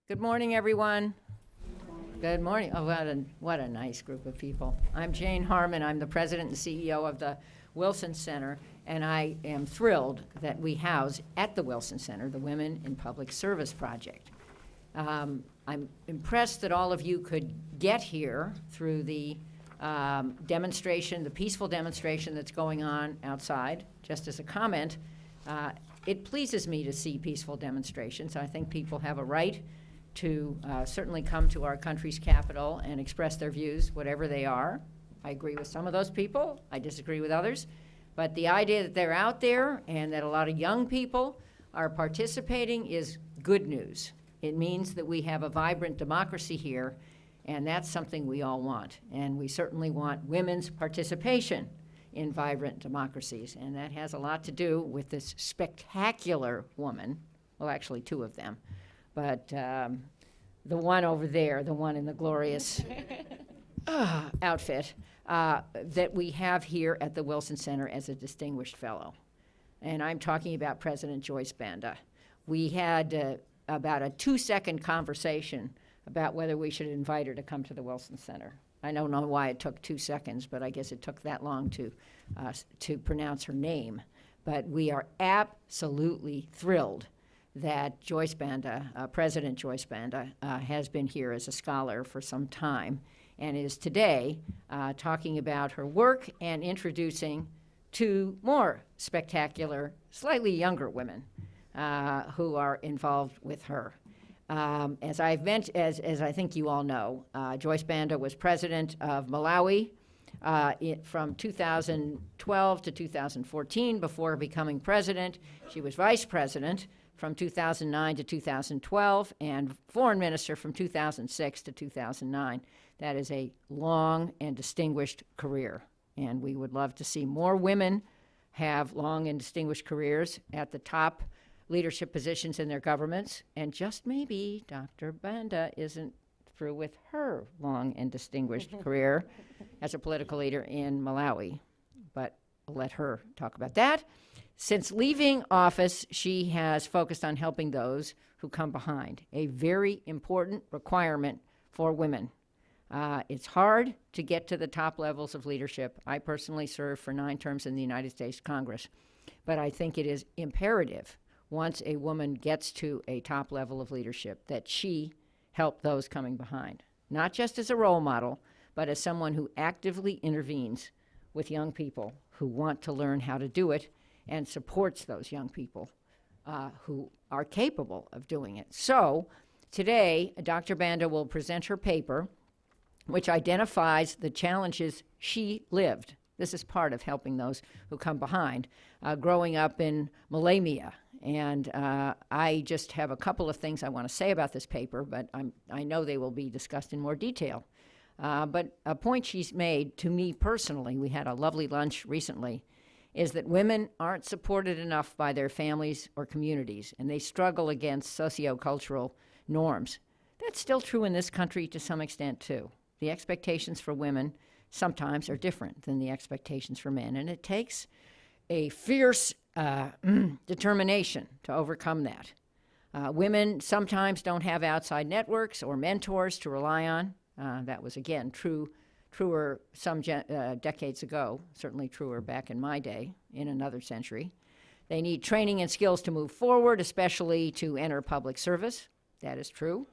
Good morning, everyone. Good morning. Oh, what a nice group of people. I'm Jane Harmon. I'm the president and CEO of the Wilson Center, and I am thrilled that we house at the Wilson Center the Women in Public Service Project. I'm impressed that all of you could get here through the demonstration, the peaceful demonstration that's going on outside. Just as a comment, it pleases me to see peaceful demonstrations. I think people have a right to certainly come to our country's capital and express their views, whatever they are. I agree with some of those people. I disagree with others. But the idea that they're out there and that a lot of young people are participating is good news. It means that we have a vibrant democracy here, and that's something we all want. And we certainly want women's participation in vibrant democracies. And that has a lot to do with this spectacular woman, well, actually two of them, but the one over there, the one in the glorious outfit that we have here at the Wilson Center as a distinguished fellow. And I'm talking about President Joyce Banda. We had about a 2-second conversation about whether we should invite her to come to the Wilson Center. I don't know why it took 2 seconds, but I guess it took that long to pronounce her name. But we are absolutely thrilled that Joyce Banda, President Joyce Banda, has been here as a scholar for some time and is today talking about her work and introducing two more spectacular, slightly younger women who are involved with her. As I've mentioned, as I think you all know, Joyce Banda was president of Malawi from 2012 to 2014. Before becoming president, she was vice president from 2009 to 2012, and foreign minister from 2006 to 2009. That is a long and distinguished career, and we would love to see more women have long and distinguished careers at the top leadership positions in their governments, and just maybe Dr. Banda isn't through with her long and distinguished career as a political leader in Malawi, but I'll let her talk about that. Since leaving office, she has focused on helping those who come behind, a very important requirement for women. It's hard to get to the top levels of leadership. I personally served for 9 terms in the United States Congress, but I think it is imperative once a woman gets to a top level of leadership that she help those coming behind, not just as a role model, but as someone who actively intervenes with young people who want to learn how to do it and supports those young people who are capable of doing it. So today, Dr. Banda will present her paper, which identifies the challenges she lived. This is part of helping those who come behind, growing up in Malawi. And I just have a couple of things I want to say about this paper, but I know they will be discussed in more detail. But a point she's made to me personally, we had a lovely lunch recently, is that women aren't supported enough by their families or communities, and they struggle against sociocultural norms. That's still true in this country to some extent, too. The expectations for women sometimes are different than the expectations for men, and it takes a fierce determination to overcome that. Women sometimes don't have outside networks or mentors to rely on. That was, again, truer some decades ago, certainly truer back in my day, in another century. They need training and skills to move forward, especially to enter public service. That is true.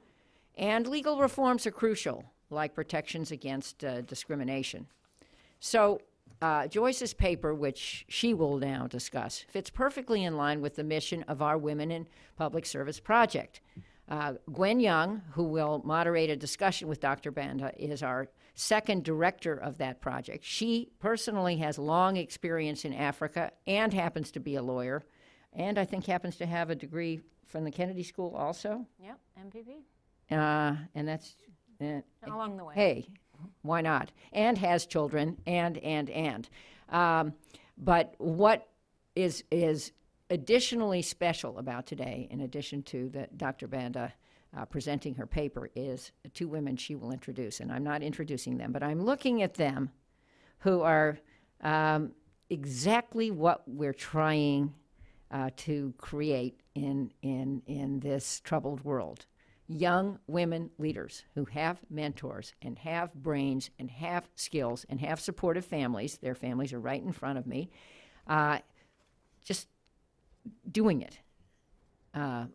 And legal reforms are crucial, like protections against discrimination. So Joyce's paper, which she will now discuss, fits perfectly in line with the mission of our Women in Public Service Project. Gwen Young, who will moderate a discussion with Dr. Banda, is our second director of that project. She personally has long experience in Africa and happens to be a lawyer, and I think happens to have a degree from the Kennedy School also. Yep, MPP. And that's... Along the way. Hey, why not? And has children, and. But what is additionally special about today, in addition to Dr. Banda presenting her paper, is 2 women she will introduce. And I'm not introducing them, but I'm looking at them who are exactly what we're trying to create in this troubled world. young women leaders who have mentors and have brains and have skills and have supportive families. Their families are right in front of me. Just doing it,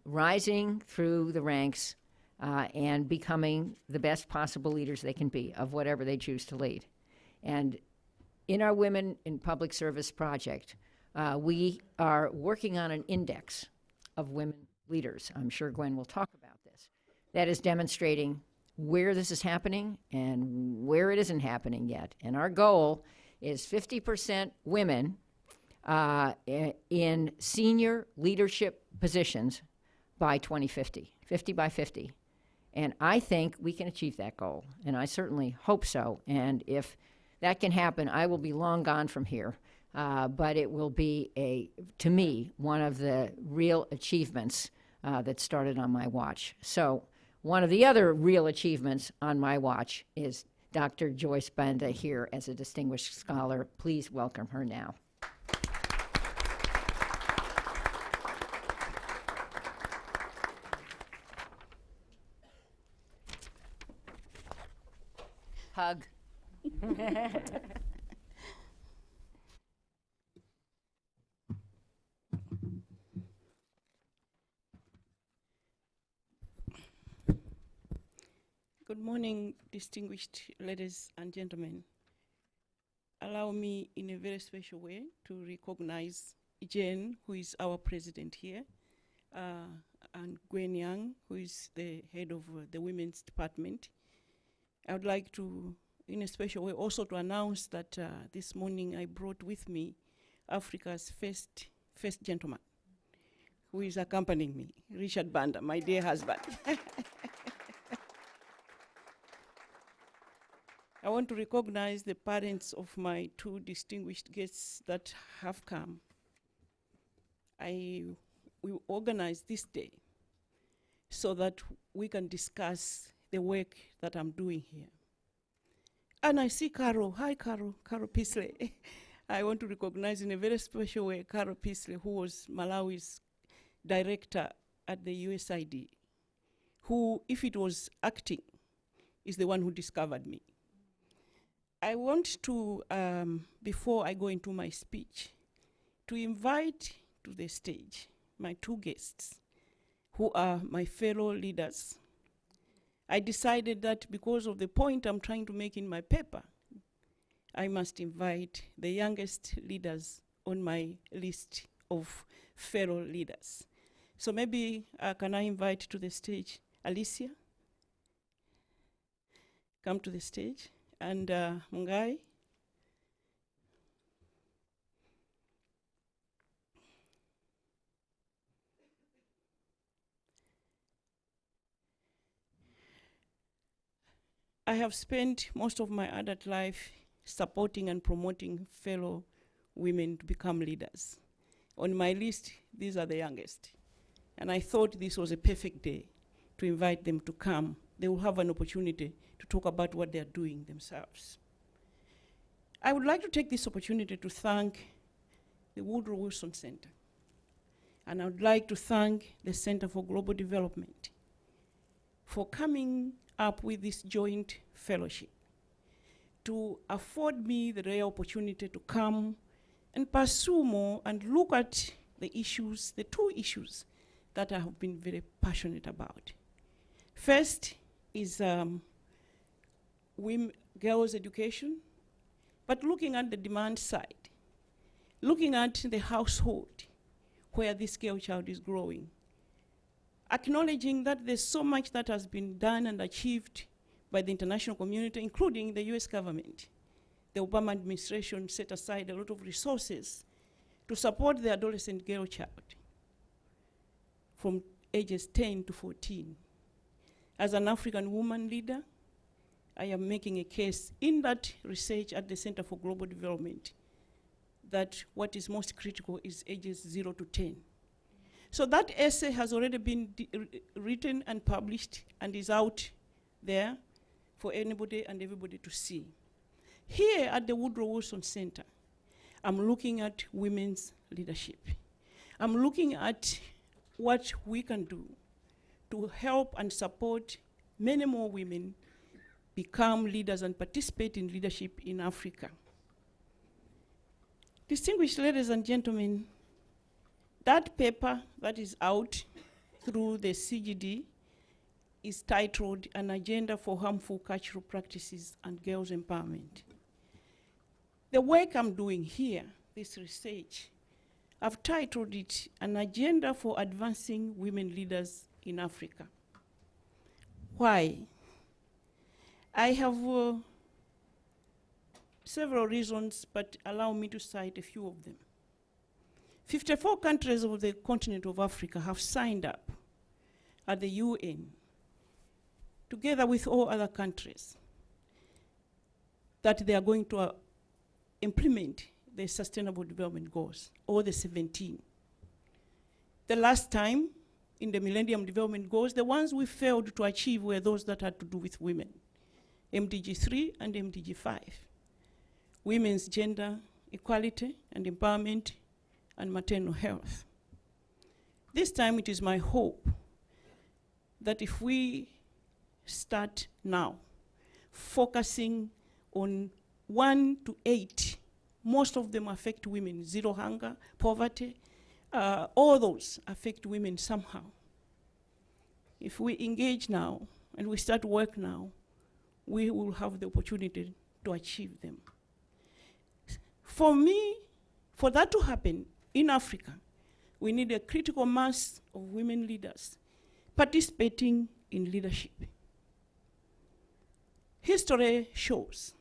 rising through the ranks and becoming the best possible leaders they can be of whatever they choose to lead. And in our Women in Public Service project, we are working on an index of women leaders. I'm sure Gwen will talk about this. That is demonstrating where this is happening and where it isn't happening yet. And our goal is 50% women in senior leadership positions by 2050, 50 by 50. And I think we can achieve that goal, and I certainly hope so. And if that can happen, I will be long gone from here. But it will be, to me, one of the real achievements that started on my watch. So one of the other real achievements on my watch is Dr. Joyce Banda here as a distinguished scholar. Please welcome her now. Hug. Good morning, distinguished ladies and gentlemen. Allow me in a very special way to recognize Jane, who is our president here, and Gwen Young, who is the head of the women's department. I would like to, in a special way, also to announce that this morning I brought with me Africa's first gentleman, who is accompanying me, Richard Banda, my dear husband. I want to recognize the parents of my two distinguished guests that have come. We organized this day so that we can discuss the work that I'm doing here. And I see Carol. Hi, Carol. Carol Peasley. I want to recognize in a very special way Carol Peasley, who was Malawi's director at the USID, who, if it was acting, is the one who discovered me. I want to, before I go into my speech, to invite to the stage my two guests, who are my fellow leaders. I decided that because of the point I'm trying to make in my paper, I must invite the youngest leaders on my list of fellow leaders. So maybe can I invite to the stage Alicia? Come to the stage. And Mungai. I have spent most of my adult life supporting and promoting fellow women to become leaders. On my list, these are the youngest. And I thought this was a perfect day to invite them to come. They will have an opportunity to talk about what they're doing themselves. I would like to take this opportunity to thank the Woodrow Wilson Center. And I would like to thank the Center for Global Development for coming up with this joint fellowship to afford me the rare opportunity to come and pursue more and look at the issues, the two issues that I have been very passionate about. First is girls' education, but looking at the demand side, looking at the household where this girl child is growing, acknowledging that there's so much that has been done and achieved by the international community, including the US government. The Obama administration set aside a lot of resources to support the adolescent girl child from ages 10 to 14. As an African woman leader, I am making a case in that research at the Center for Global Development that what is most critical is ages 0 to 10. So that essay has already been written and published and is out there for anybody and everybody to see. Here at the Woodrow Wilson Center, I'm looking at women's leadership. I'm looking at what we can do to help and support many more women become leaders and participate in leadership in Africa. Distinguished ladies and gentlemen, that paper that is out through the CGD is titled An Agenda for Harmful Cultural Practices and Girls' Empowerment. The work I'm doing here, this research, I've titled it An Agenda for Advancing Women Leaders in Africa. Why? I have several reasons, but allow me to cite a few of them. 54 countries of the continent of Africa have signed up at the UN, together with all other countries, that they are going to implement the Sustainable Development Goals, or the 17. The last time, in the Millennium Development Goals, the ones we failed to achieve were those that had to do with women, MDG 3 and MDG 5. Women's gender equality and empowerment and maternal health. This time it is my hope that if we start now focusing on 1 to 8, most of them affect women, zero hunger, poverty, all those affect women somehow. If we engage now and we start work now, we will have the opportunity to achieve them. For me, for that to happen in Africa, we need a critical mass of women leaders participating in leadership. History shows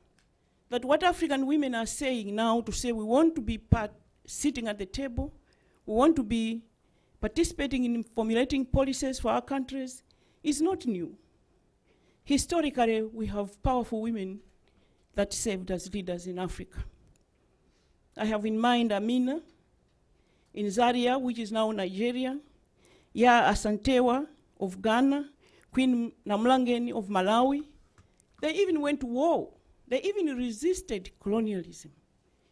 that what African women are saying now, to say we want to be sitting at the table, we want to be participating in formulating policies for our countries, is not new. Historically, we have powerful women that served as leaders in Africa. I have in mind Amina in Zaria, which is now Nigeria, Ya Asantewa of Ghana, Queen Namlangeni of Malawi. They even went to war. They even resisted colonialism.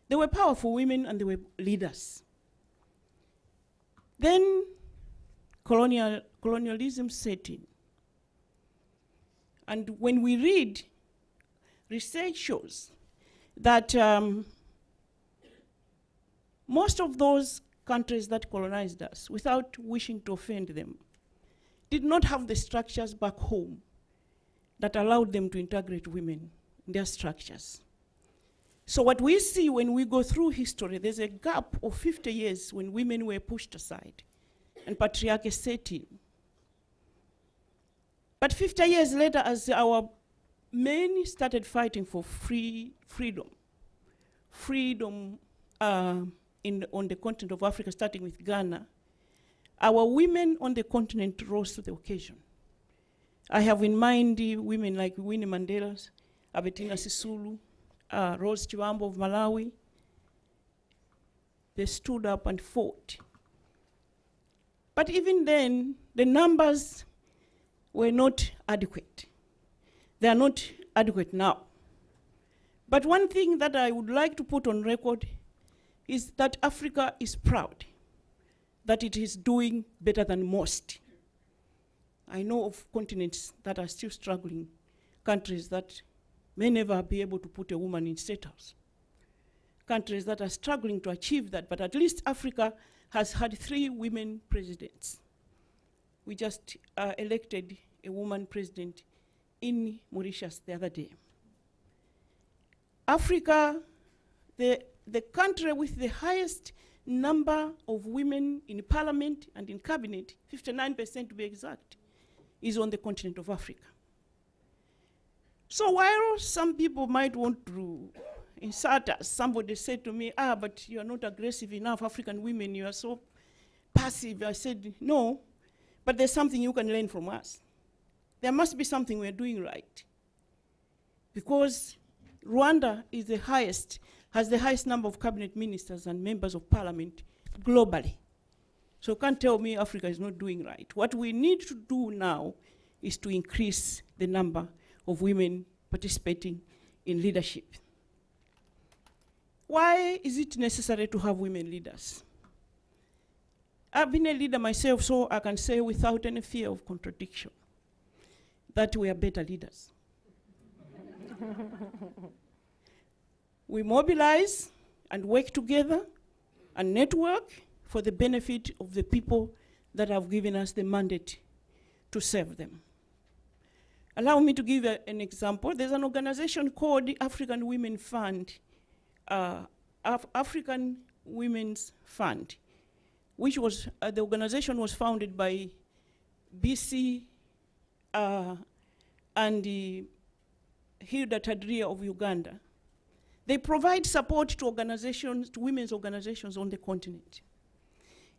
They were powerful women and they were leaders. Then colonialism set in. And when we read, research shows that most of those countries that colonized us, without wishing to offend them, did not have the structures back home that allowed them to integrate women in their structures. So what we see when we go through history, there's a gap of 50 years when women were pushed aside and patriarchy set in. But 50 years later, as our men started fighting for freedom on the continent of Africa, starting with Ghana, our women on the continent rose to the occasion. I have in mind women like Winnie Mandela, Albertina Sisulu, Rose Chiwambo of Malawi. They stood up and fought. But even then, the numbers were not adequate. They are not adequate now. But one thing that I would like to put on record is that Africa is proud that it is doing better than most. I know of continents that are still struggling, countries that may never be able to put a woman in State House, countries that are struggling to achieve that, but at least Africa has had 3 women presidents. We just elected a woman president in Mauritius the other day. Africa, the country with the highest number of women in parliament and in cabinet, 59% to be exact, is on the continent of Africa. So while some people might want to insult us, somebody said to me, but you are not aggressive enough, African women, you are so passive. I said, no, but there's something you can learn from us. There must be something we're doing right. Because Rwanda is has the highest number of cabinet ministers and members of parliament globally. So you can't tell me Africa is not doing right. What we need to do now is to increase the number of women participating in leadership. Why is it necessary to have women leaders? I've been a leader myself, so I can say without any fear of contradiction that we are better leaders. We mobilize and work together and network for the benefit of the people that have given us the mandate to serve them. Allow me to give an example. There's an organization called the African Women Fund, African Women's Fund, which was, the organization was founded by BC and Hilda Tadria of Uganda. They provide support to organizations, to women's organizations on the continent.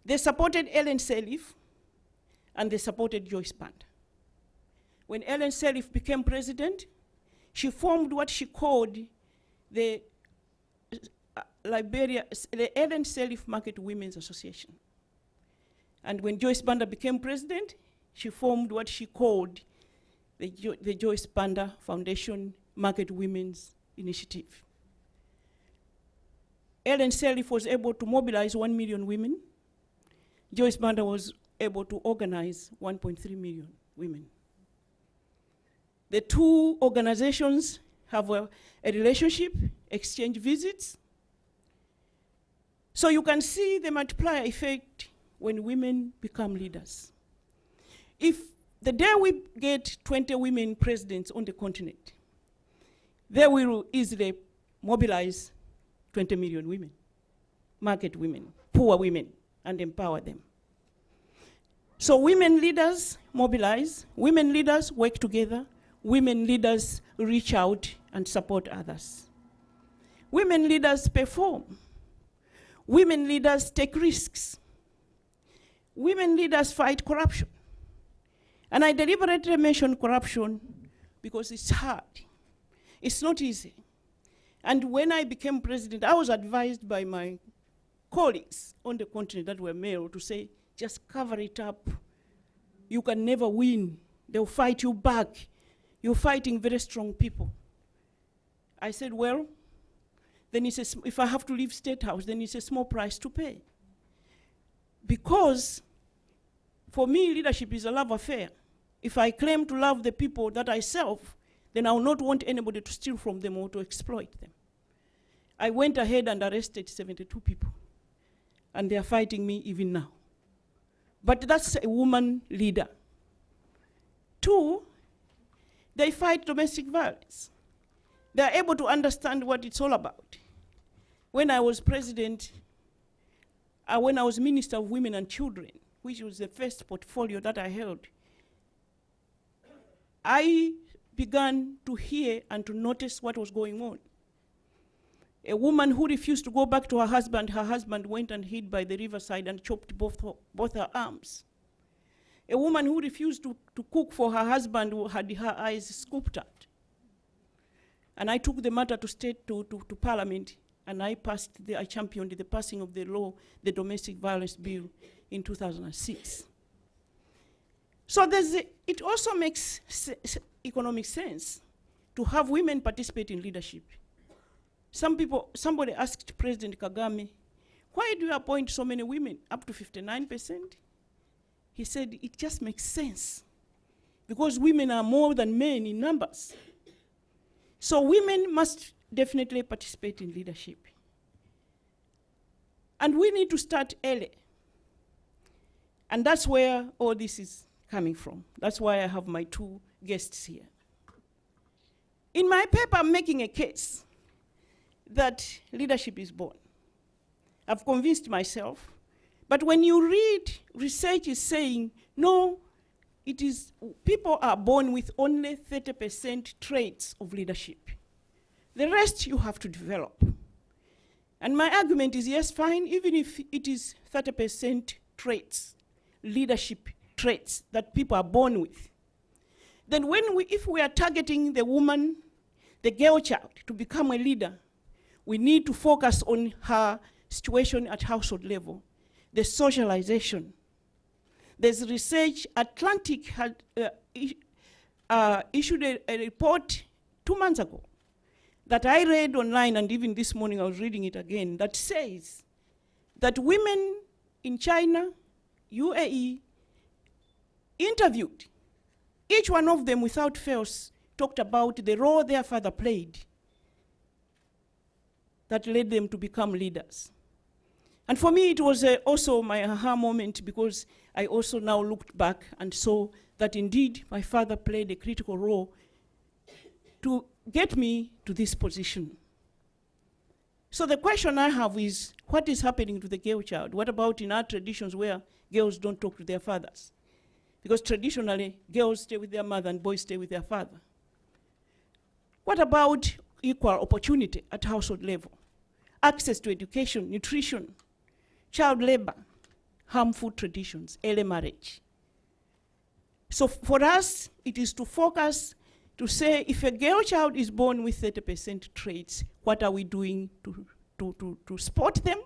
They supported Ellen Sirleaf, and they supported Joyce Banda. When Ellen Sirleaf became president, she formed what she called the Ellen Sirleaf Market Women's Association. And when Joyce Banda became president, she formed what she called the Joyce Banda Foundation Market Women's Initiative. Ellen Sirleaf was able to mobilize 1 million women. Joyce Banda was able to organize 1.3 million women. The two organizations have a relationship, exchange visits. So you can see the multiplier effect when women become leaders. If the day we get 20 women presidents on the continent, they will easily mobilize 20 million women, market women, poor women, and empower them. So women leaders mobilize, women leaders work together, women leaders reach out and support others. Women leaders perform. Women leaders take risks. Women leaders fight corruption. And I deliberately mention corruption because it's hard. It's not easy. And when I became president, I was advised by my colleagues on the continent that were male to say, just cover it up. You can never win. They'll fight you back. You're fighting very strong people. I said, well, then if I have to leave State House, then it's a small price to pay. Because for me, leadership is a love affair. If I claim to love the people that I serve, then I will not want anybody to steal from them or to exploit them. I went ahead and arrested 72 people. And they are fighting me even now. But that's a woman leader. 2, they fight domestic violence. They are able to understand what it's all about. When I was president, when I was Minister of Women and Children, which was the first portfolio that I held, I began to hear and to notice what was going on. A woman who refused to go back to her husband went and hid by the riverside and chopped both her arms. A woman who refused to cook for her husband had her eyes scooped out. And I took the matter to Parliament, and I championed the passing of the law, the Domestic Violence Bill, in 2006. So it also makes economic sense to have women participate in leadership. Somebody asked President Kagame, why do you appoint so many women, up to 59%? He said, it just makes sense, because women are more than men in numbers. So women must definitely participate in leadership. And we need to start early. And that's where all this is coming from. That's why I have my 2 guests here. In my paper, I'm making a case that leadership is born. I've convinced myself. But when you read, research is saying, no, people are born with only 30% traits of leadership. The rest you have to develop. And my argument is, yes, fine, even if it is 30% traits, leadership traits that people are born with, then if we are targeting the woman, the girl child, to become a leader, we need to focus on her situation at household level, the socialization. There's research. Atlantic had issued a report 2 months ago that I read online, and even this morning I was reading it again, that says that women in China, UAE interviewed. Each one of them, without fail, talked about the role their father played that led them to become leaders. And for me, it was also my aha moment, because I also now looked back and saw that indeed my father played a critical role to get me to this position. So the question I have is, what is happening to the girl child? What about in our traditions where girls don't talk to their fathers? Because traditionally, girls stay with their mother and boys stay with their father. What about equal opportunity at household level? Access to education, nutrition, child labor, harmful traditions, early marriage. So for us, it is to focus to say, if a girl child is born with 30% traits, what are we doing to support them,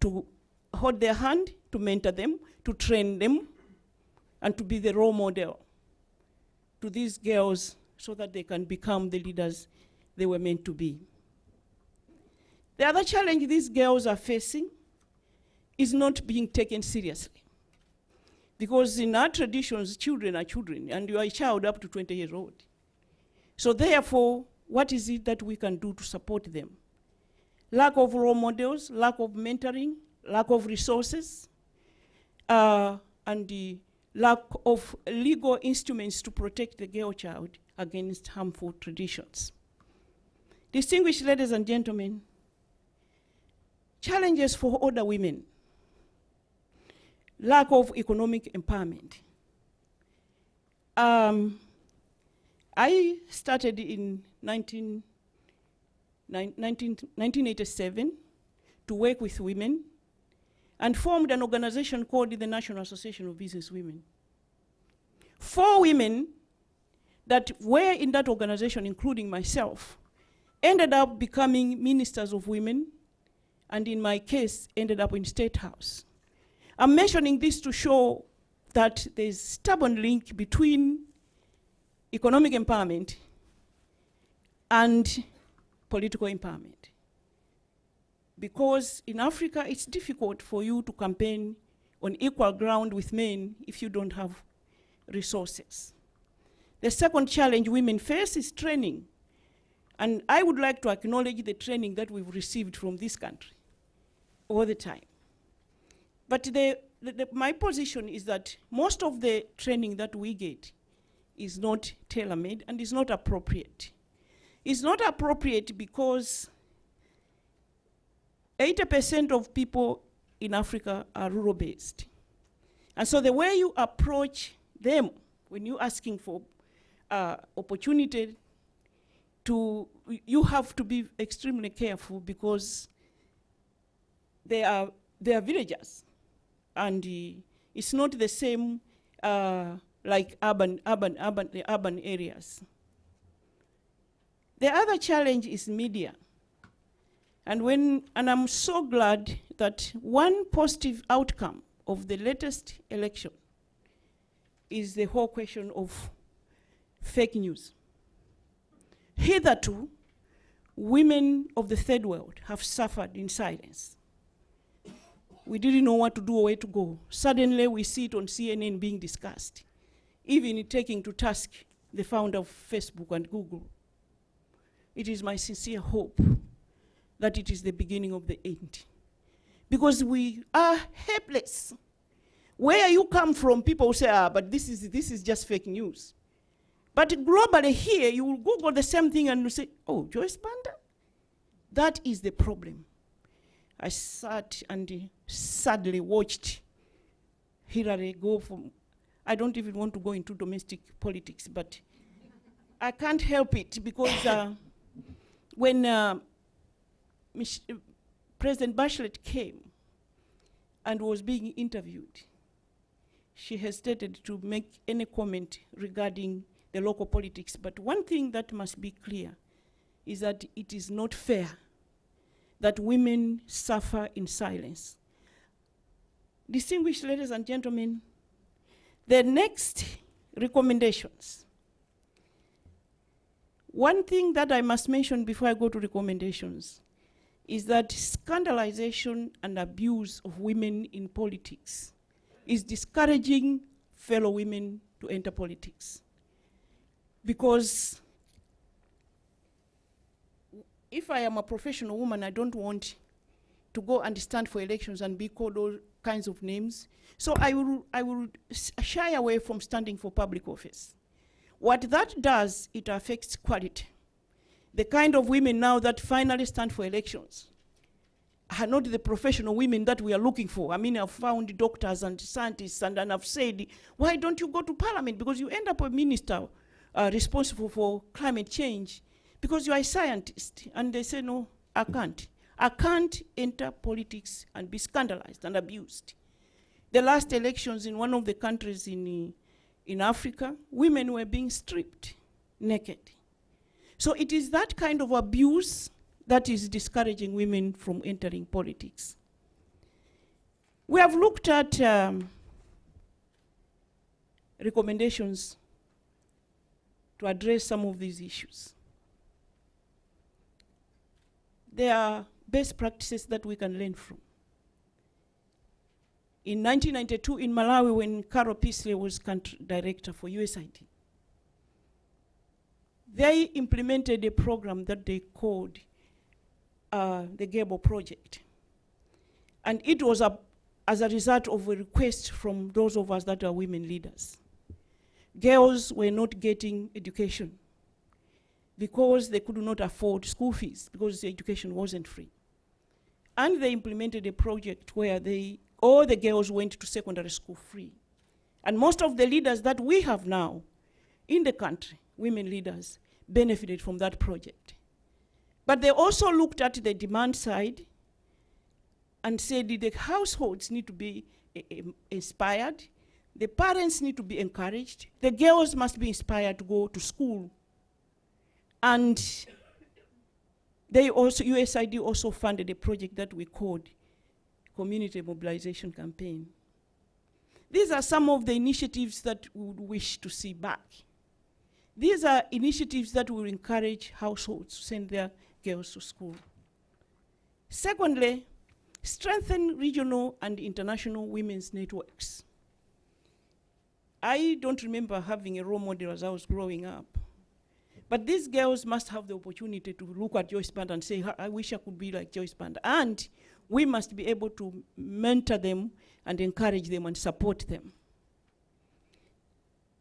to hold their hand, to mentor them, to train them, and to be the role model to these girls so that they can become the leaders they were meant to be. The other challenge these girls are facing is not being taken seriously. Because in our traditions, children are children, and you are a child up to 20 years old. So therefore, what is it that we can do to support them? Lack of role models, lack of mentoring, lack of resources, and the lack of legal instruments to protect the girl child against harmful traditions. Distinguished ladies and gentlemen, challenges for older women: lack of economic empowerment. I started in 1987 to work with women and formed an organization called the National Association of Business Women. 4 women that were in that organization, including myself, ended up becoming ministers of women, and in my case, ended up in State House. I'm mentioning this to show that there's a stubborn link between economic empowerment and political empowerment. Because in Africa, it's difficult for you to campaign on equal ground with men if you don't have resources. The second challenge women face is training. And I would like to acknowledge the training that we've received from this country all the time. But my position is that most of the training that we get is not tailor-made and is not appropriate. It's not appropriate because 80% of people in Africa are rural-based. And so the way you approach them when you're asking for opportunity you have to be extremely careful, because they are villagers. And it's not the same like urban areas. The other challenge is media. And I'm so glad that one positive outcome of the latest election is the whole question of fake news. Hitherto, women of the third world have suffered in silence. We didn't know what to do or where to go. Suddenly, we see it on CNN being discussed, even taking to task the founder of Facebook and Google. It is my sincere hope that it is the beginning of the end. Because we are helpless. Where you come from, people say, but this is just fake news. But globally here, you will Google the same thing and you say, oh, Joyce Banda? That is the problem. I sat and sadly watched Hillary go from, I don't even want to go into domestic politics, but I can't help it, because when President Bachelet came and was being interviewed, she hesitated to make any comment regarding the local politics. But one thing that must be clear is that it is not fair that women suffer in silence. Distinguished ladies and gentlemen, the next recommendations. One thing that I must mention before I go to recommendations is that scandalization and abuse of women in politics is discouraging fellow women to enter politics. Because if I am a professional woman, I don't want to go and stand for elections and be called all kinds of names. So I will shy away from standing for public office. What that does, it affects quality. The kind of women now that finally stand for elections are not the professional women that we are looking for. I mean, I've found doctors and scientists, and I've said, why don't you go to parliament? Because you end up a minister responsible for climate change, because you are a scientist. And they say, no, I can't. I can't enter politics and be scandalized and abused. The last elections in one of the countries in Africa, women were being stripped naked. So it is that kind of abuse that is discouraging women from entering politics. We have looked at recommendations to address some of these issues. There are best practices that we can learn from. In 1992 in Malawi, when Carol Peasley was country director for USAID, they implemented a program that they called the Gable Project. And it was as a result of a request from those of us that are women leaders. Girls were not getting education because they could not afford school fees, because the education wasn't free. And they implemented a project where all the girls went to secondary school free. And most of the leaders that we have now in the country, women leaders, benefited from that project. But they also looked at the demand side and said the households need to be inspired, the parents need to be encouraged, the girls must be inspired to go to school. And USAID also funded a project that we called Community Mobilization Campaign. These are some of the initiatives that we would wish to see back. These are initiatives that will encourage households to send their girls to school. Secondly, strengthen regional and international women's networks. I don't remember having a role model as I was growing up. But these girls must have the opportunity to look at Joyce Banda and say, I wish I could be like Joyce Banda. And we must be able to mentor them and encourage them and support them.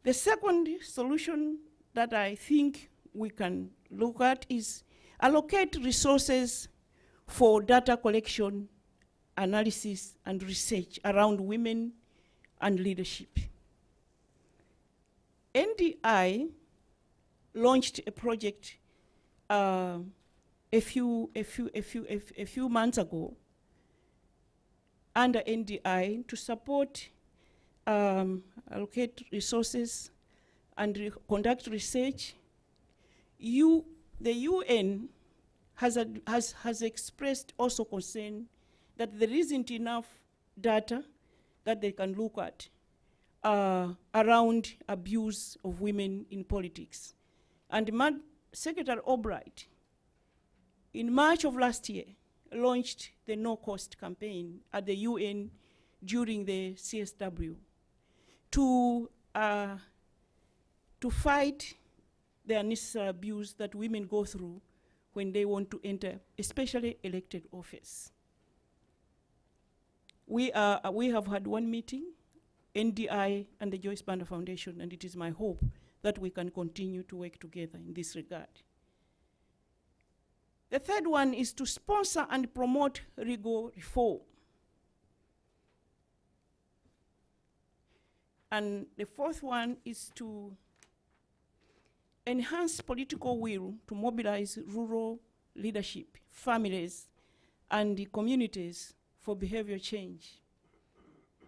The second solution that I think we can look at is allocate resources for data collection, analysis, and research around women and leadership. NDI launched a project a few months ago under NDI to support, allocate resources and conduct research. The UN has expressed also concern that there isn't enough data that they can look at around abuse of women in politics. And Secretary Albright, in March of last year, launched the no-cost campaign at the UN during the CSW to fight the unnecessary abuse that women go through when they want to enter, especially elected office. We have had one meeting, NDI and the Joyce Banda Foundation, and it is my hope that we can continue to work together in this regard. The third one is to sponsor and promote legal reform. And the fourth one is to enhance political will to mobilize rural leadership, families, and the communities for behavior change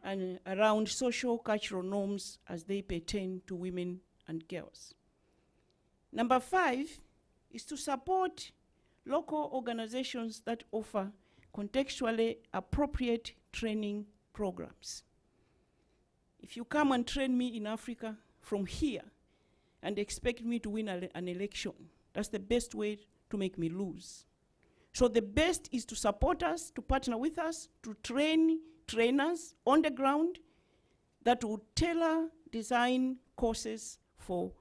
and around social cultural norms as they pertain to women and girls. Number 5 is to support local organizations that offer contextually appropriate training programs. If you come and train me in Africa from here and expect me to win an election, that's the best way to make me lose. So the best is to support us, to partner with us, to train trainers on the ground, that would tailor design courses for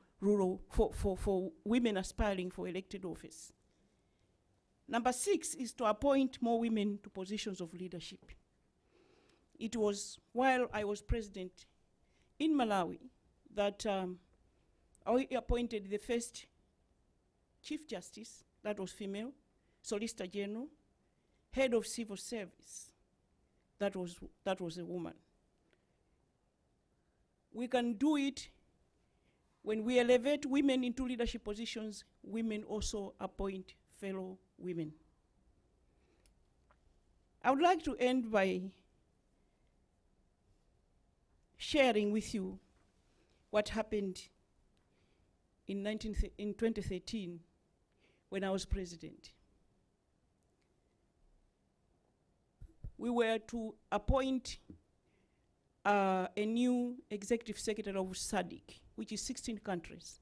for women aspiring for elected office. Number 6 is to appoint more women to positions of leadership. It was while I was president in Malawi that I appointed the first Chief Justice, that was female, Solicitor General, Head of Civil Service, that was a woman. We can do it when we elevate women into leadership positions. Women also appoint fellow women. I would like to end by sharing with you what happened in 2013 when I was president. We were to appoint a new executive secretary of SADC, which is 16 countries.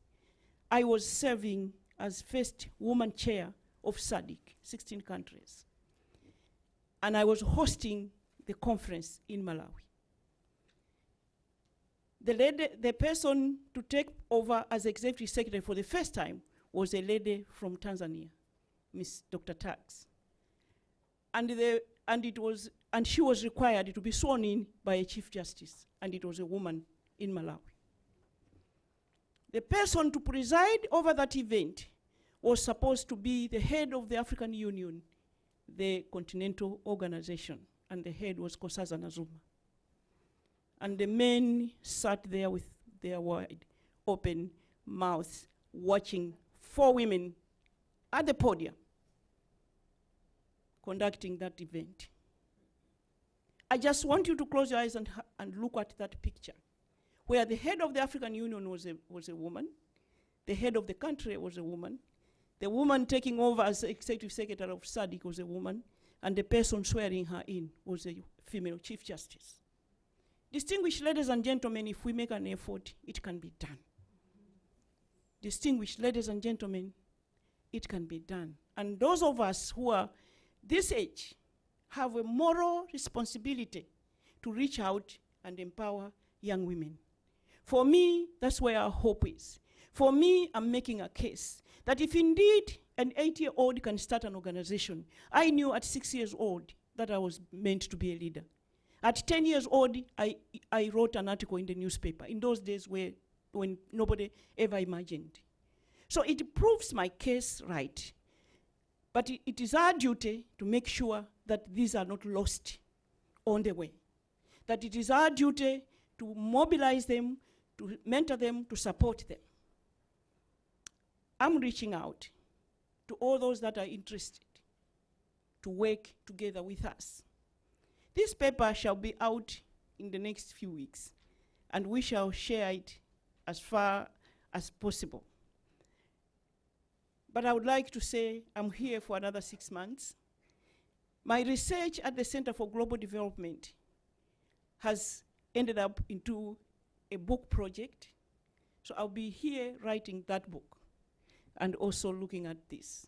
I was serving as first woman chair of SADC, 16 countries. And I was hosting the conference in Malawi. The person to take over as executive secretary for the first time was a lady from Tanzania, Miss Dr. Tax. And she was required to be sworn in by a Chief Justice, and it was a woman in Malawi. The person to preside over that event was supposed to be the head of the African Union, the continental organization, and the head was Nkosazana Zuma. And the men sat there with their wide open mouths watching 4 women at the podium conducting that event. I just want you to close your eyes and look at that picture, where the head of the African Union was a woman, the head of the country was a woman, the woman taking over as executive secretary of SADC was a woman, and the person swearing her in was a female Chief Justice. Distinguished ladies and gentlemen, if we make an effort, it can be done. Distinguished ladies and gentlemen, it can be done. And those of us who are this age have a moral responsibility to reach out and empower young women. For me, that's where our hope is. For me, I'm making a case that if indeed an 8-year-old can start an organization, I knew at 6 years old that I was meant to be a leader. At 10 years old, I wrote an article in the newspaper, in those days when nobody ever imagined. So it proves my case right. But it is our duty to make sure that these are not lost on the way. That it is our duty to mobilize them, to mentor them, to support them. I'm reaching out to all those that are interested to work together with us. This paper shall be out in the next few weeks, and we shall share it as far as possible. But I would like to say I'm here for another 6 months. My research at the Center for Global Development has ended up into a book project. So I'll be here writing that book and also looking at this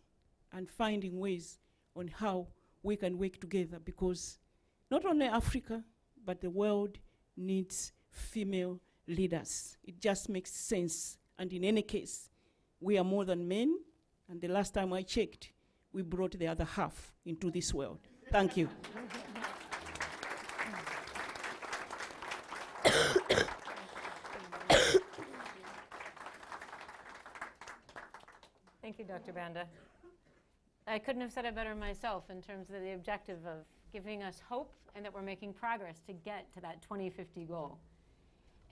and finding ways on how we can work together, because not only Africa, but the world needs female leaders. It just makes sense. And in any case, we are more than men. And the last time I checked, we brought the other half into this world. Thank you. Thank you, Dr. Banda. I couldn't have said it better myself in terms of the objective of giving us hope and that we're making progress to get to that 2050 goal.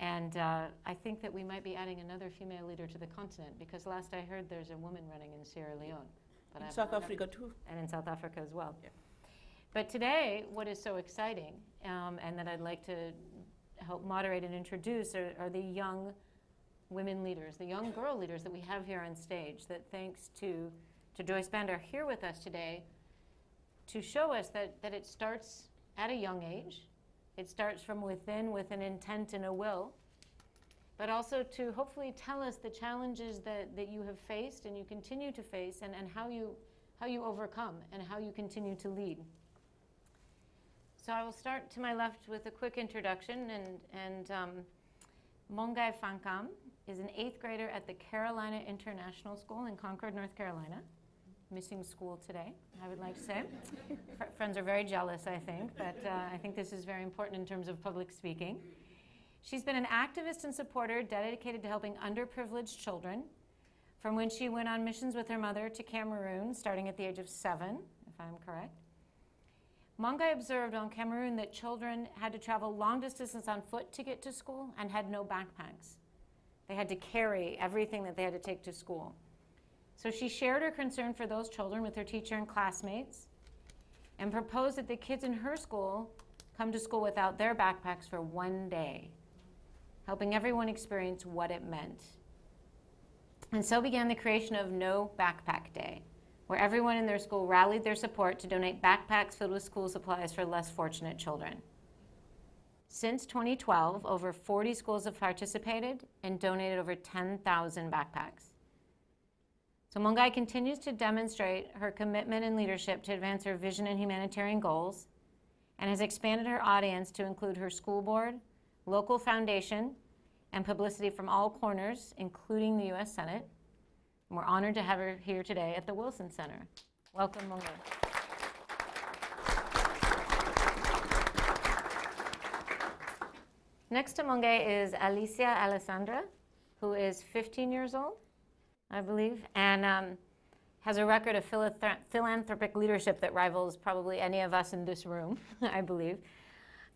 And I think that we might be adding another female leader to the continent, because last I heard there's a woman running in Sierra Leone. But in South Africa too. And in South Africa as well. Yeah. But today, what is so exciting, and that I'd like to help moderate and introduce, are the young women leaders, the young girl leaders that we have here on stage, that thanks to Joyce Banda are here with us today to show us that it starts at a young age. It starts from within with an intent and a will, but also to hopefully tell us the challenges that you have faced and you continue to face, and how you overcome and how you continue to lead. So I will start to my left with a quick introduction, and Mongai Fankam is an 8th grader at the Carolina International School in Concord, North Carolina. Missing school today, I would like to say. Friends are very jealous, I think, but I think this is very important in terms of public speaking. She's been an activist and supporter dedicated to helping underprivileged children, from when she went on missions with her mother to Cameroon, starting at the age of 7, if I'm correct. Mongai observed on Cameroon that children had to travel long distances on foot to get to school and had no backpacks. They had to carry everything that they had to take to school. So she shared her concern for those children with her teacher and classmates and proposed that the kids in her school come to school without their backpacks for one day, helping everyone experience what it meant. And so began the creation of No Backpack Day, where everyone in their school rallied their support to donate backpacks filled with school supplies for less fortunate children. Since 2012, over 40 schools have participated and donated over 10,000 backpacks. So Mongai continues to demonstrate her commitment and leadership to advance her vision and humanitarian goals, and has expanded her audience to include her school board, local foundation, and publicity from all corners, including the U.S. Senate. And we're honored to have her here today at the Wilson Center. Welcome, Mongai. Next to Mongai is Alicia Alessandra, who is 15 years old, I believe, and has a record of philanthropic leadership that rivals probably any of us in this room, I believe.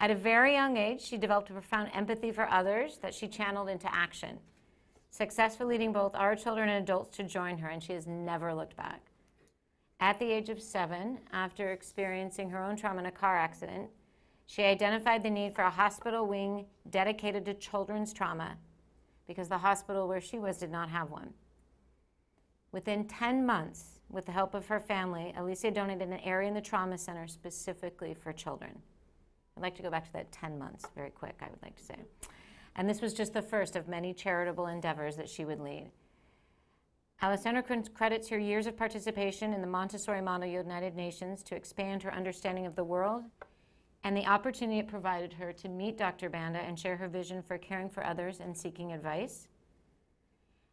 At a very young age, she developed a profound empathy for others that she channeled into action, successfully leading both our children and adults to join her, and she has never looked back. At the age of 7, after experiencing her own trauma in a car accident, she identified the need for a hospital wing dedicated to children's trauma because the hospital where she was did not have one. Within 10 months, with the help of her family, Alicia donated an area in the trauma center specifically for children. I'd like to go back to that 10 months very quick, I would like to say. And this was just the first of many charitable endeavors that she would lead. Alessandra credits her years of participation in the Montessori Model United Nations to expand her understanding of the world and the opportunity it provided her to meet Dr. Banda and share her vision for caring for others and seeking advice.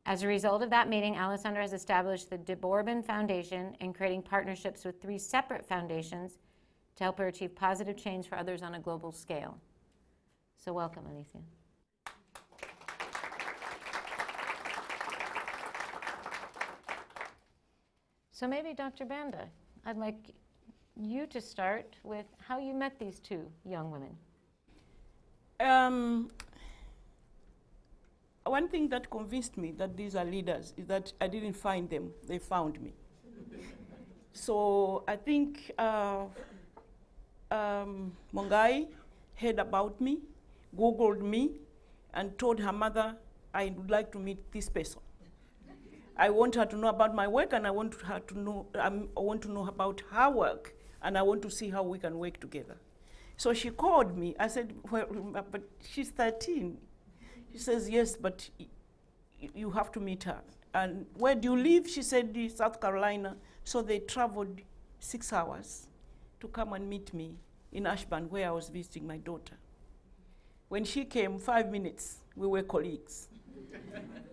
As a result of that meeting, Alessandra has established the De Bourbon Foundation and creating partnerships with 3 separate foundations to help her achieve positive change for others on a global scale. So welcome, Alicia. So maybe Dr. Banda, I'd like you to start with how you met these 2 young women. One thing that convinced me that these are leaders is that I didn't find them, they found me. So I think Mongai heard about me, Googled me, and told her mother, I would like to meet this person. I want her to know about my work, and I want her to know, I want to know about her work, and I want to see how we can work together. So she called me. I said, well, but she's 13. She says, yes, but you have to meet her. And where do you live? She said, South Carolina. So they traveled 6 hours to come and meet me in Ashburn, where I was visiting my daughter. When she came, 5 minutes, we were colleagues.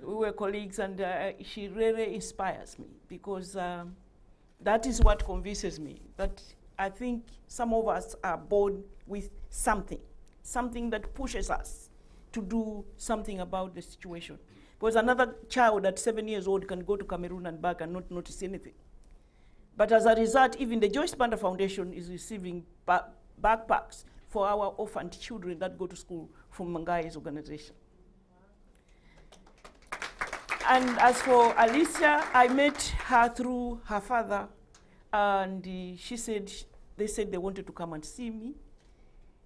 We were colleagues, and she really inspires me because that is what convinces me, that I think some of us are born with something that pushes us to do something about the situation. Because another child at 7 years old can go to Cameroon and back and not notice anything. But as a result, even the Joyce Banda Foundation is receiving backpacks for our orphaned children that go to school from Mangai's organization. And as for Alicia, I met her through her father, and she said, they said they wanted to come and see me.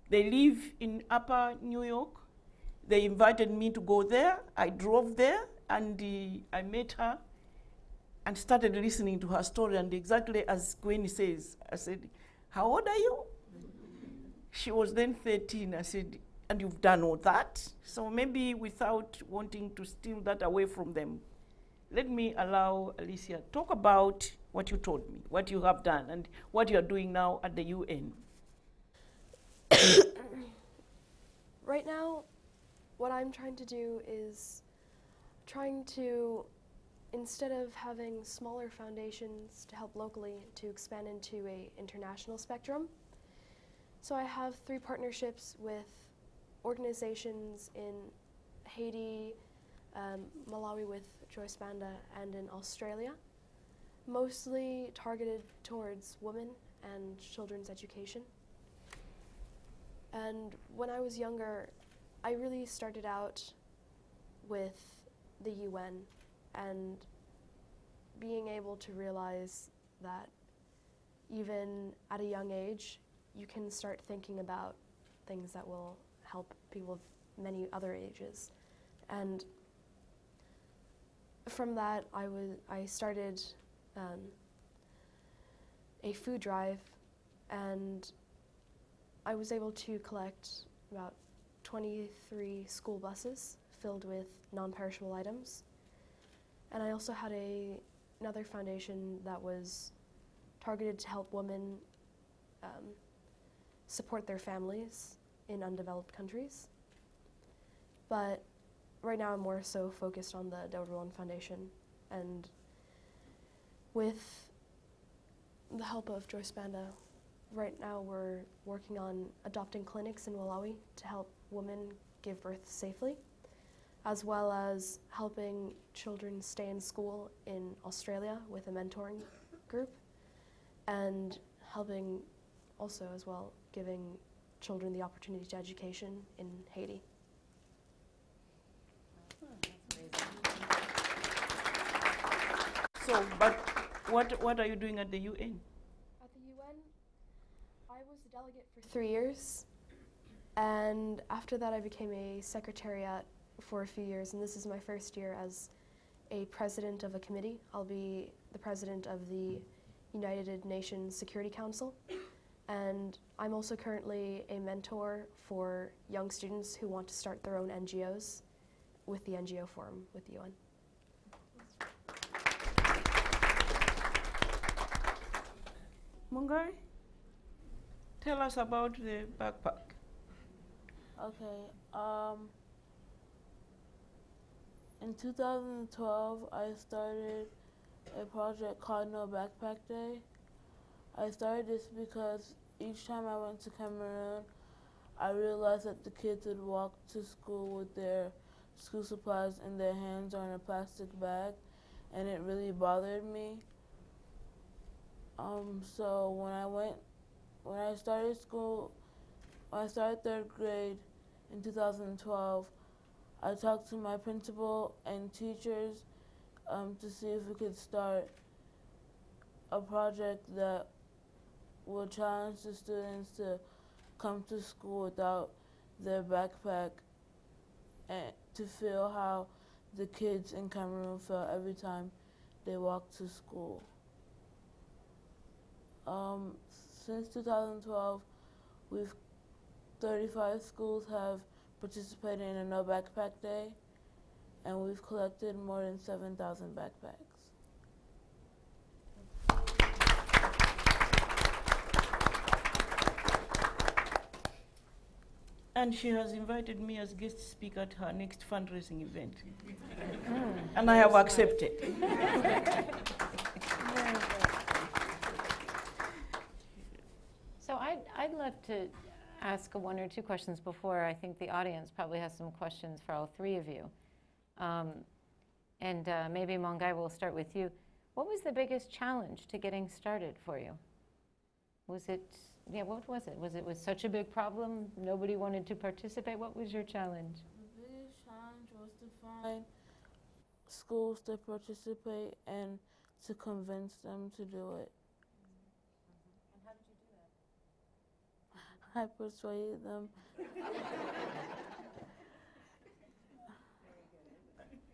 They live in Upper New York. They invited me to go there. I drove there, and I met her and started listening to her story. And exactly as Gwen says, I said, how old are you? She was then 13. I said, and you've done all that? So maybe without wanting to steal that away from them, let me allow Alicia talk about what you told me, what you have done, and what you're doing now at the UN. Right now, what I'm trying to do is trying to, instead of having smaller foundations to help locally, to expand into a international spectrum. So I have 3 partnerships with organizations in Haiti, Malawi with Joyce Banda, and in Australia, mostly targeted towards women and children's education. And when I was younger, I really started out with the UN and being able to realize that even at a young age, you can start thinking about things that will help people of many other ages. And from that, I started a food drive, and I was able to collect about 23 school buses filled with non-perishable items. And I also had another foundation that was targeted to help women support their families in undeveloped countries. But right now I'm more so focused on the Delta One Foundation, and with the help of Joyce Banda, right now we're working on adopting clinics in Malawi to help women give birth safely, as well as helping children stay in school in Australia with a mentoring group, and helping also as well giving children the opportunity to education in Haiti. So, but what are you doing at the UN? At the UN, I was a delegate for 3 years, and after that I became a secretariat for a few years, and this is my first year as a president of a committee. I'll be the president of the United Nations Security Council, and I'm also currently a mentor for young students who want to start their own NGOs with the NGO Forum with the UN. Mungai, tell us about the backpack. Okay. In 2012, I started a project called No Backpack Day. I started this because each time I went to Cameroon, I realized that the kids would walk to school with their school supplies in their hands or in a plastic bag, and it really bothered me. So when I started school, when I started 3rd grade in 2012, I talked to my principal and teachers to see if we could start a project that will challenge the students to come to school without their backpack, and to feel how the kids in Cameroon felt every time they walked to school. Since 2012, 35 schools have participated in a No Backpack Day, and we've collected more than 7,000 backpacks. And she has invited me as guest speaker at her next fundraising event. And I have accepted. So I'd love to ask 1 or 2 questions before. I think the audience probably has some questions for all 3 of you. Maybe Mongai, we'll start with you. What was the biggest challenge to getting started for you? What was it? Was it such a big problem, nobody wanted to participate? What was your challenge? The biggest challenge was to find schools to participate and to convince them to do it. And how did you do that? I persuaded them.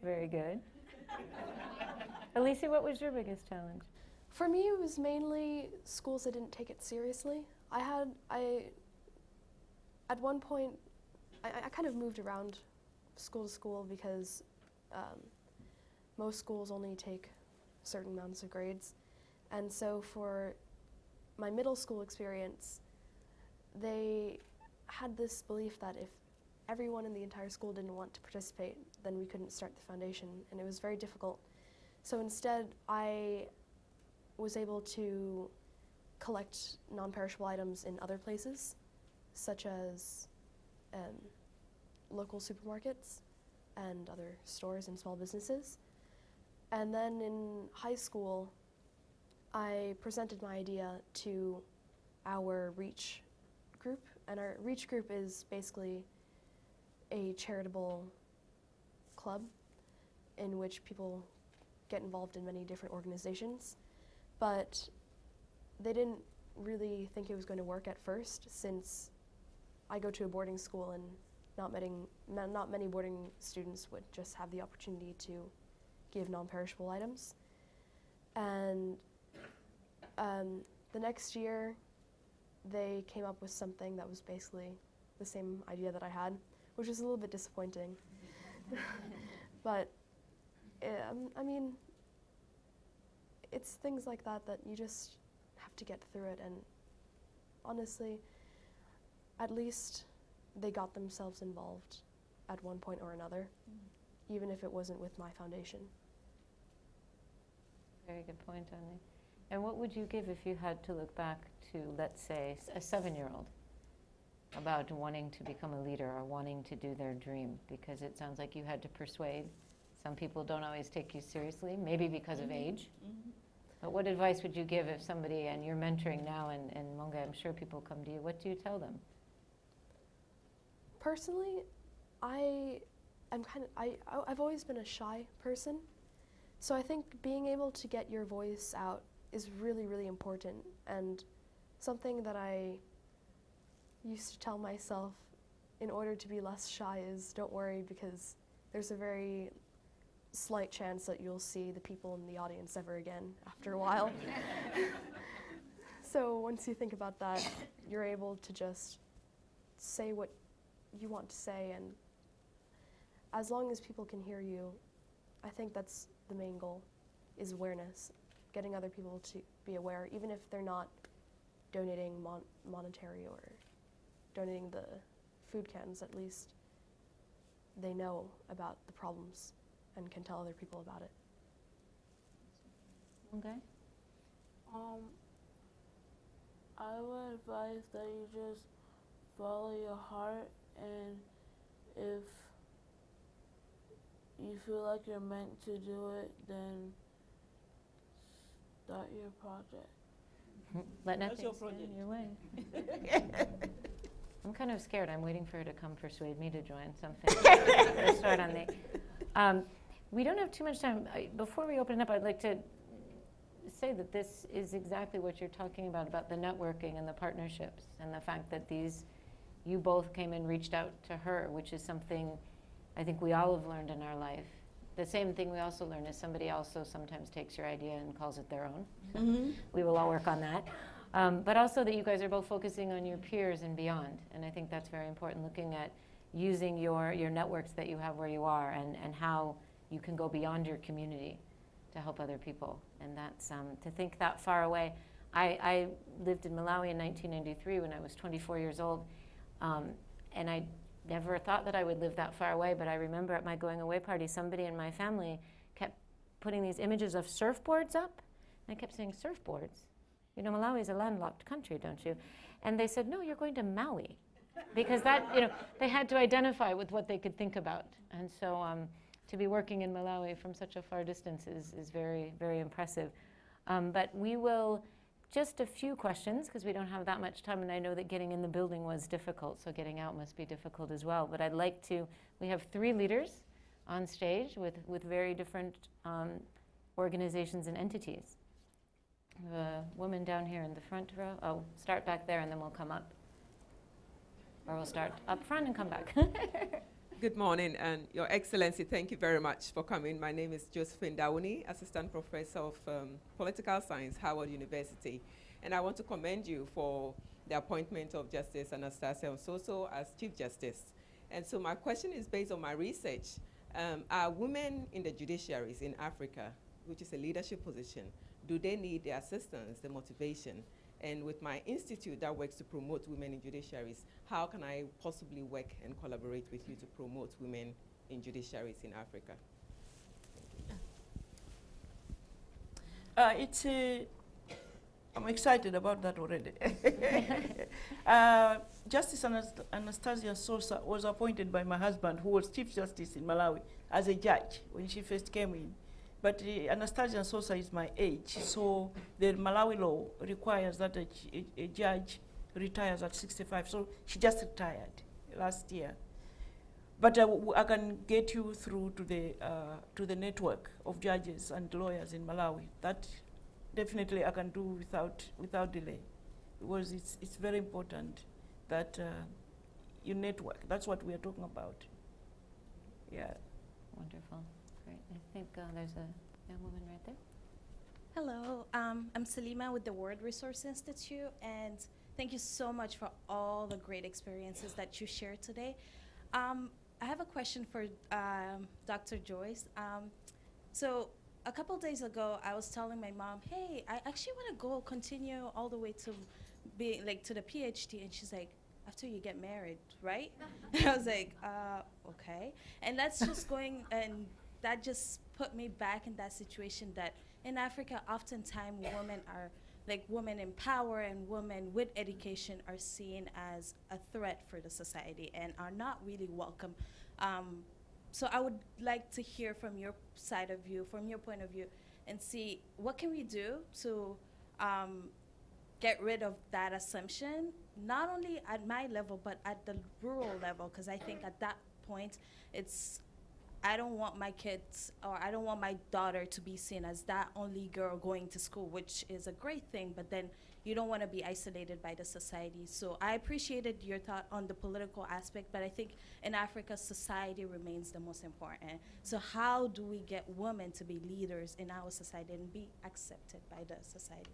Very good. Alicia, what was your biggest challenge? For me, it was mainly schools that didn't take it seriously. At one point, I kind of moved around school to school because most schools only take certain amounts of grades. And so for my middle school experience, they had this belief that if everyone in the entire school didn't want to participate, then we couldn't start the foundation, and it was very difficult. So instead, I was able to collect non-perishable items in other places, such as local supermarkets and other stores and small businesses. And then in high school, I presented my idea to our REACH group, and our REACH group is basically a charitable club in which people get involved in many different organizations. But they didn't really think it was going to work at first, since I go to a boarding school and not many boarding students would just have the opportunity to give non-perishable items. And the next year, they came up with something that was basically the same idea that I had, which was a little bit disappointing. But I mean, it's things like that that you just have to get through it. And honestly, at least they got themselves involved at one point or another, even if it wasn't with my foundation. Very good point, Annie. And what would you give if you had to look back to, let's say, a 7-year-old about wanting to become a leader or wanting to do their dream? Because it sounds like you had to persuade. Some people don't always take you seriously, maybe because of age. But what advice would you give if somebody, and you're mentoring now, and Monga, I'm sure people come to you, what do you tell them? Personally, I've always been a shy person, so I think being able to get your voice out is really, really important, and something that I used to tell myself in order to be less shy is, don't worry, because there's a very slight chance that you'll see the people in the audience ever again after a while. So once you think about that, you're able to just say what you want to say, and as long as people can hear you, I think that's the main goal, is awareness, getting other people to be aware, even if they're not donating monetary or donating the food cans. At least they know about the problems and can tell other people about it. Okay. I would advise that you just follow your heart, and if you feel like you're meant to do it, then start your project. Let That's nothing your stand project. in your way. I'm kind of scared. I'm waiting for her to come persuade me to join something. Let's start on the. We don't have too much time. Before we open it up, I'd like to say that this is exactly what you're talking about the networking and the partnerships, and the fact that you both came and reached out to her, which is something I think we all have learned in our life. The same thing we also learn is somebody also sometimes takes your idea and calls it their own. We will all work on that. But also that you guys are both focusing on your peers and beyond. And I think that's very important, looking at using your networks that you have where you are, and how you can go beyond your community to help other people. And that's to think that far away. I lived in Malawi in 1993 when I was 24 years old. And I never thought that I would live that far away, but I remember at my going away party, somebody in my family kept putting these images of surfboards up. And I kept saying, surfboards? You know, Malawi is a landlocked country, don't you? And they said, no, you're going to Maui. Because that, they had to identify with what they could think about. And so to be working in Malawi from such a far distance is very, very impressive. But we will, just a few questions, because we don't have that much time, and I know that getting in the building was difficult, so getting out must be difficult as well. But I'd like to, we have 3 leaders on stage with very different organizations and entities. We have a woman down here in the front row. Oh, start back there and then we'll come up. Or we'll start up front and come back. Good morning, and Your Excellency, thank you very much for coming. My name is Joyce Banda, Assistant Professor of Political Science, Howard University. And I want to commend you for the appointment of Justice Anastasia Nsoso as Chief Justice. And so my question is based on my research. Are women in the judiciaries in Africa, which is a leadership position, do they need the assistance, the motivation, And with my institute that works to promote women in judiciaries, how can I possibly work and collaborate with you to promote women in judiciaries in Africa? I'm excited about that already. Justice Anastasia Sosa was appointed by my husband, who was Chief Justice in Malawi, as a judge when she first came in. But Anastasia Sosa is my age, so the Malawi law requires that a judge retires at 65. So she just retired last year. But I can get you through to the network of judges and lawyers in Malawi. That definitely I can do without delay, because it's very important that you network. That's what we are talking about. Yeah. Wonderful. Great. I think there's a young woman right there. Hello, I'm Salima with the World Resource Institute, and thank you so much for all the great experiences that you shared today. I have a question for Dr. Joyce. So a couple days ago, I was telling my mom, hey, I actually want to go continue all the way to to the PhD, and she's like, after you get married, right? I was like, okay. And that's just going, and that just put me back in that situation that in Africa, oftentimes women are, women in power and women with education are seen as a threat for the society and are not really welcome. So I would like to hear from your side of view, from your point of view, and see what can we do to get rid of that assumption, not only at my level, but at the rural level, because I think at that point, I don't want my kids, or I don't want my daughter to be seen as that only girl going to school, which is a great thing, but then you don't want to be isolated by the society. So I appreciated your thought on the political aspect, but I think in Africa, society remains the most important. So how do we get women to be leaders in our society and be accepted by the society?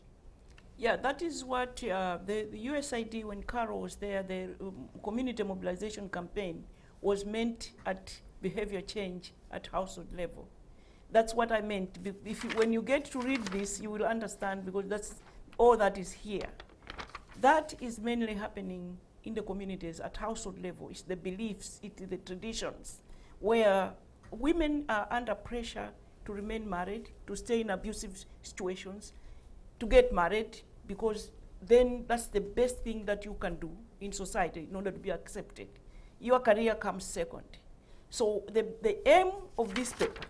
Yeah, that is what the USID, when Carol was there, the community mobilization campaign was meant at behavior change at household level. That's what I meant. When you get to read this, you will understand, because that's all that is here. That is mainly happening in the communities at household level. It's the beliefs, it's the traditions, where women are under pressure to remain married, to stay in abusive situations, to get married, because then that's the best thing that you can do in society in order to be accepted. Your career comes second. So the aim of this paper,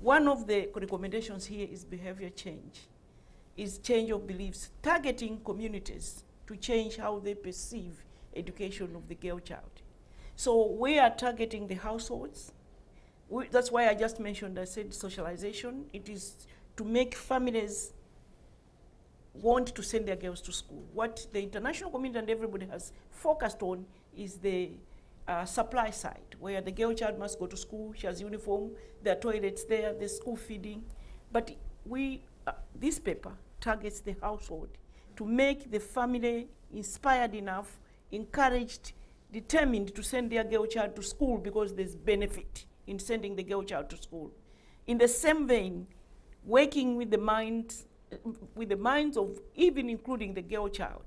one of the recommendations here is behavior change, is change of beliefs, targeting communities to change how they perceive education of the girl child. So we are targeting the households. That's why I just mentioned, I said socialization. It is to make families want to send their girls to school. What the international community and everybody has focused on is the supply side, where the girl child must go to school, she has uniform, there are toilets there, there's school feeding. But this paper targets the household to make the family inspired enough, encouraged, determined to send their girl child to school, because there's benefit in sending the girl child to school. In the same vein, working with the minds of even including the girl child,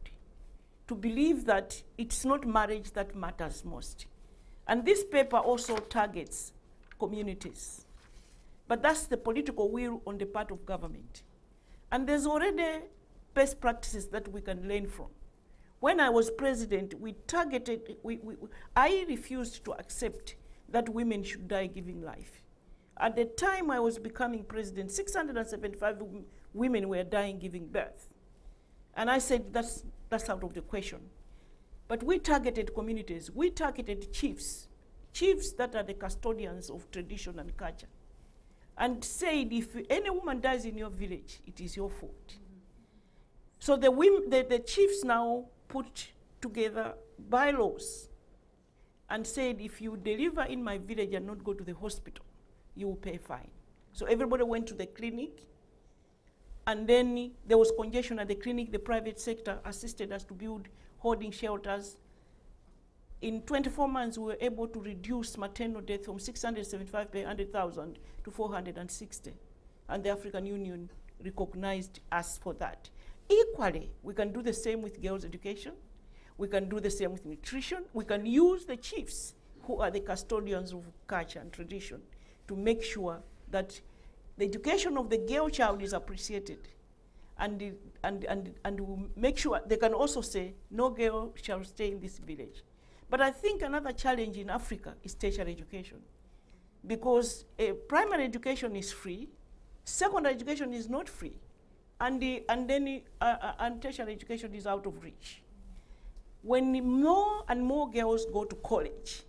to believe that it's not marriage that matters most. And this paper also targets communities. But that's the political will on the part of government. And there's already best practices that we can learn from. When I was president, I refused to accept that women should die giving life. At the time I was becoming president, 675 women were dying giving birth. And I said, that's out of the question. But we targeted communities. We targeted chiefs that are the custodians of tradition and culture, and said, if any woman dies in your village, it is your fault. Mm-hmm. So the chiefs now put together bylaws and said, if you deliver in my village and not go to the hospital, you will pay fine. So everybody went to the clinic, and then there was congestion at the clinic. The private sector assisted us to build holding shelters. In 24 months, we were able to reduce maternal death from 675 per 100,000 to 460. And the African Union recognized us for that. equally, we can do the same with girls' education. We can do the same with nutrition. We can use the chiefs, who are the custodians of culture and tradition, to make sure that the education of the girl child is appreciated. And we'll make sure they can also say, no girl shall stay in this village. But I think another challenge in Africa is tertiary education. Because primary education is free, secondary education is not free, and tertiary education is out of reach. When more and more girls go to college,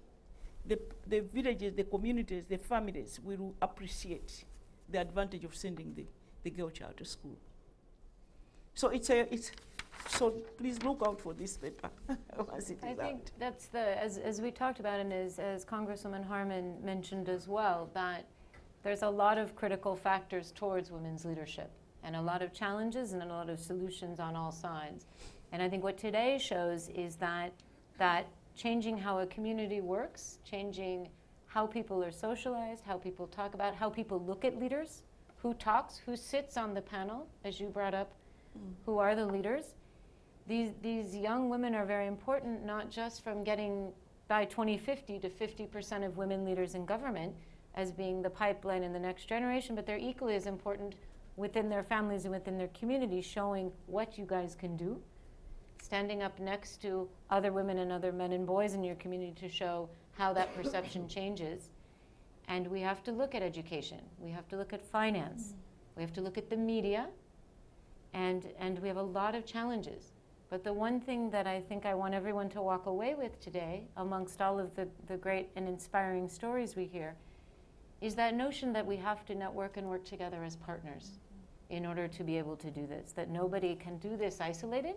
the villages, the communities, the families will appreciate the advantage of sending the girl child to school. So so please look out for this paper once it is I think out. that's as we talked about, and as Congresswoman Harman mentioned as well, that there's a lot of critical factors towards women's leadership, and a lot of challenges and a lot of solutions on all sides. And I think what today shows is that changing how a community works, changing how people are socialized, how people talk about, how people look at leaders, who talks, who sits on the panel, as you brought up, who are the leaders. These young women are very important, not just from getting by 2050 to 50% of women leaders in government as being the pipeline in the next generation, but they're equally as important within their families and within their communities, showing what you guys can do, standing up next to other women and other men and boys in your community to show how that perception changes. And we have to look at education. We have to look at finance. We have to look at the media. And we have a lot of challenges. But the one thing that I think I want everyone to walk away with today, amongst all of the great and inspiring stories we hear, is that notion that we have to network and work together as partners in order to be able to do this, that nobody can do this isolated,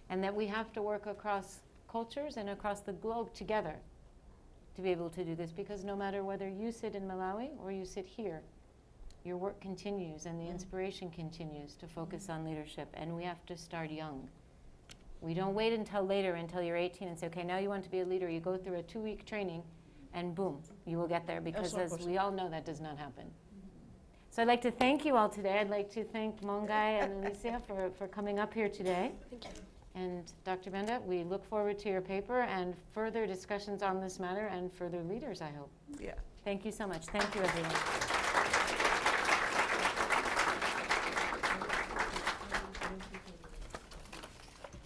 and that we have to work across cultures and across the globe together to be able to do this, because no matter whether you sit in Malawi or you sit here, your work continues and the inspiration continues to focus on leadership, and we have to start young. We don't wait until later, until you're 18 and say, okay, now you want to be a leader, you go through a 2-week training and boom, you will get there, because as we all know, that does not happen. So I'd like to thank you all today. I'd like to thank Mongai and Alicia for coming up here today. Thank you. And Dr. Banda, we look forward to your paper and further discussions on this matter and further leaders, I hope. Yeah. Thank you so much. Thank you, everyone.